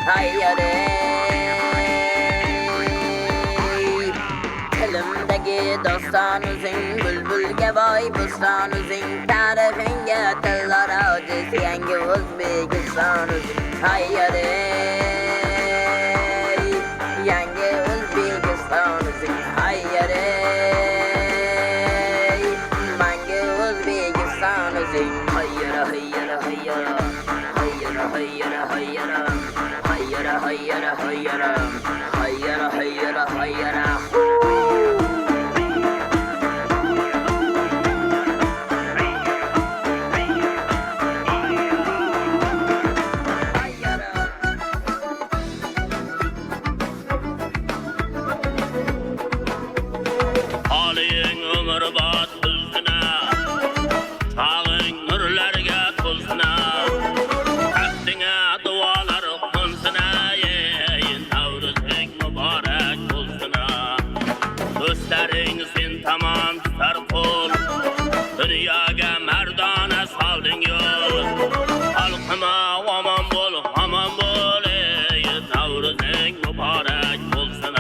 hayyare. Dilimdagi dostonuzing bulbulga boy bo'stonuzing, ta'rifinga tillar ojiz yangi O'zbekistonuzing, hayyare. Yangi O'zbekistonuzing, hayyare. Mangu O'zbekistonuzing, hayyara hayyara hayyara hayyara hayyara hayyara hayyara hayyara hayyara hayyara hayyara hayyara. Dünyaga mardona solding yo'l, xalqima omon bo'l, ey Navruzing muborak bo'lsin.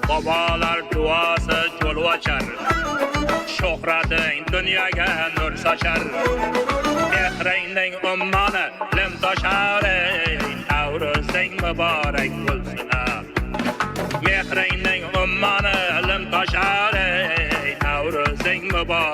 Babalar duosi yo'l ochar, shuhrating dunyoga nur sochar, mehringning ummoni lim toshar, ey Navruzing muborak bo'lsin. Mehringning ummoni lim toshar, ey Navruzing muborak